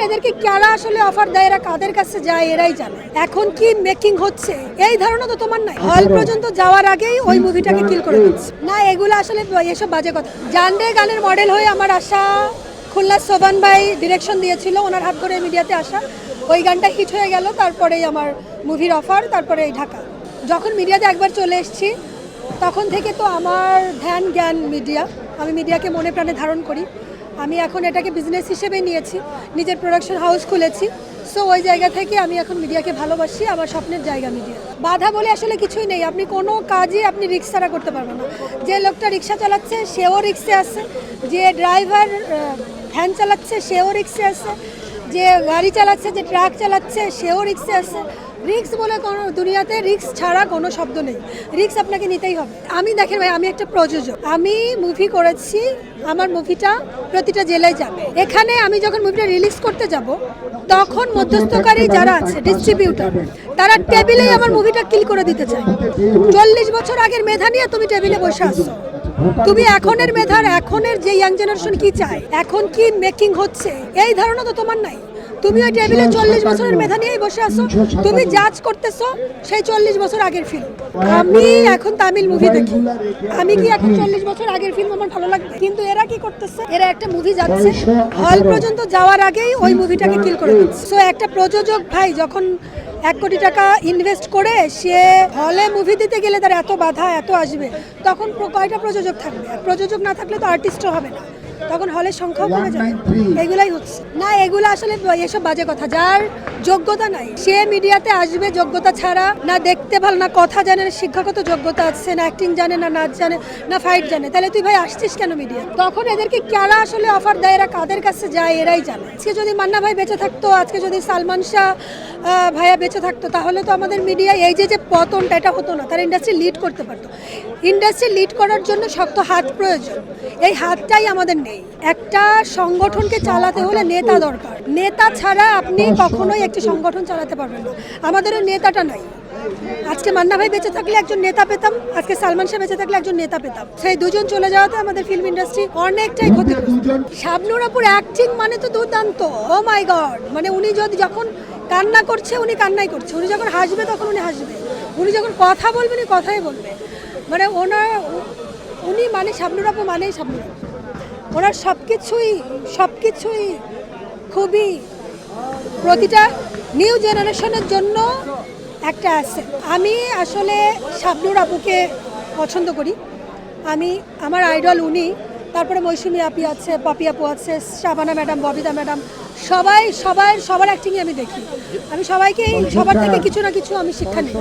এদেরকে কারা আসলে অফার দেয়, এরা কাদের কাছে যায় এরাই জানে। এখন কি মেকিং হচ্ছে এই ধারণা তো তোমার নাই। হল পর্যন্ত যাওয়ার আগেই ওই মুভিটাকে কিল করে দিচ্ছে না। এগুলো আসলে এসব বাজে কথা। জানরে গানের মডেল হয়ে আমার আশা, খুলনা সোবান ভাই ডিরেকশন দিয়েছিল, ওনার হাত ধরে মিডিয়াতে আসা, ওই গানটা হিট হয়ে গেল। তারপরেই আমার মুভির অফার, তারপরে এই ঢাকা। যখন মিডিয়াতে একবার চলে এসেছি তখন থেকে তো আমার ধ্যান জ্ঞান মিডিয়া। আমি মিডিয়াকে মনে প্রাণে ধারণ করি। আমি এখন এটাকে বিজনেস হিসেবে নিয়েছি, নিজের প্রোডাকশন হাউস খুলেছি। সো ওই জায়গা থেকে আমি এখন মিডিয়াকে ভালোবাসি, আমার স্বপ্নের জায়গা মিডিয়া। বাধা বলে আসলে কিছুই নেই। আপনি কোনো কাজই আপনি রিক্স ছাড়া করতে পারবেন না। যে লোকটা রিক্সা চালাচ্ছে সেও রিক্সে আছে, যে ড্রাইভার ভ্যান চালাচ্ছে সেও রিক্সে আছে, যে গাড়ি চালাচ্ছে, যে ট্রাক চালাচ্ছে সেও রিক্সে আছে। রিক্স বলে কোনো দুনিয়াতে রিক্স ছাড়া কোনো শব্দ নেই। রিক্স আপনাকে নিতেই হবে। আমি দেখেন ভাই, আমি একটা প্রযোজক, আমি মুভি করেছি, আমার মুভিটা প্রতিটা জেলায় যাবে। এখানে আমি যখন মুভিটা রিলিজ করতে যাব তখন মধ্যস্থকারী যারা আছে, ডিস্ট্রিবিউটর, তারা টেবিলেই আমার মুভিটা কিল করে দিতে চায়। 40 বছর আগের মেধা নিয়ে তুমি টেবিলে বসে আসছো। তুমি এখনের মেধার, এখনের যে ইয়াং জেনারেশন কি চায়, এখন কি মেকিং হচ্ছে এই ধারণা তো তোমার নাই। তুমি ওই টেবিলে 40 বছরের মেধা নিয়েই বসে আছো, তুমি জাজ করতেছো সেই 40 বছর আগের ফিল্ম। আমি এখন তামিল মুভি দেখি, আমি কি এখন 40 বছর আগের ফিল্ম আমার ভালো লাগবে? কিন্তু এরা কি করতেছে, এরা একটা মুভি যাচ্ছে, হল পর্যন্ত যাওয়ার আগেই ওই মুভিটাকে কিল করে দিচ্ছে। সো একটা প্রযোজক ভাই যখন 1 কোটি টাকা ইনভেস্ট করে সে হলে মুভি দিতে গেলে তার এত বাধা, এত আসবে, তখন কয়টা প্রযোজক থাকবে? আর প্রযোজক না থাকলে তো আর্টিস্টও হবে না, তখন হলের সংখ্যাও কমে যাবে। এগুলাই হচ্ছে না। এগুলো আসলে এসব বাজে কথা। যার যোগ্যতা নাই সে মিডিয়াতে আসবে যোগ্যতা ছাড়া। না দেখতে ভালো, না কথা জানে, না শিক্ষাগত যোগ্যতা আছে, না অ্যাক্টিং জানে, না নাচ জানে, না ফাইট জানে। তাহলে তুই ভাই আসছিস কেন মিডিয়া? তখন এদেরকে কারা আসলে অফার দেয়, এরা কাদের কাছে যায় এরাই জানে। আজকে যদি মান্না ভাই বেঁচে থাকতো, আজকে যদি সালমান শাহ ভাইয়া বেঁচে থাকতো, তাহলে তো আমাদের মিডিয়া এই যে পতনটা এটা হতো না। তারা ইন্ডাস্ট্রি লিড করতে পারতো। ইন্ডাস্ট্রি লিড করার জন্য শক্ত হাত প্রয়োজন, এই হাতটাই আমাদের নেই। একটা সংগঠনকে চালাতে হলে নেতা দরকার। নেতা ছাড়া আপনি কখনোই একটি সংগঠন চালাতে পারবেন না। আমাদেরও নেতাটা নাই। আজকে মান্না ভাই বেঁচে থাকলে একজন নেতা পেতাম, আজকে সালমান শাহ বেঁচে থাকলে একজন নেতা পেতাম। সেই দুজন চলে যাওয়াতে আমাদের ফিল্ম ইন্ডাস্ট্রি অনেকটাই ক্ষতিগ্রস্ত। শাবনূর আপুর অ্যাক্টিং মানে তো দুর্দান্ত। ও মাই গড, মানে উনি যখন কান্না করছে উনি কান্নাই করছে, উনি যখন হাসবে তখন উনি হাসবে, উনি যখন কথা বলবে উনি কথাই বলবে। মানে উনি মানে শাবনূর আপু মানেই শাবনূর আপু। ওনার সবকিছুই খুবই প্রতিটা নিউ জেনারেশনের জন্য একটা অ্যাসেট। আমি আসলে শাবনূর আপুকে পছন্দ করি। আমার আইডল উনি, তারপরে মৌসুমী আপি আছে, পপি আপু আছে, শাবানা ম্যাডাম, ববিতা ম্যাডাম, সবার অ্যাক্টিংই আমি দেখি। আমি সবার থেকে কিছু না কিছু আমি শিক্ষা নিই।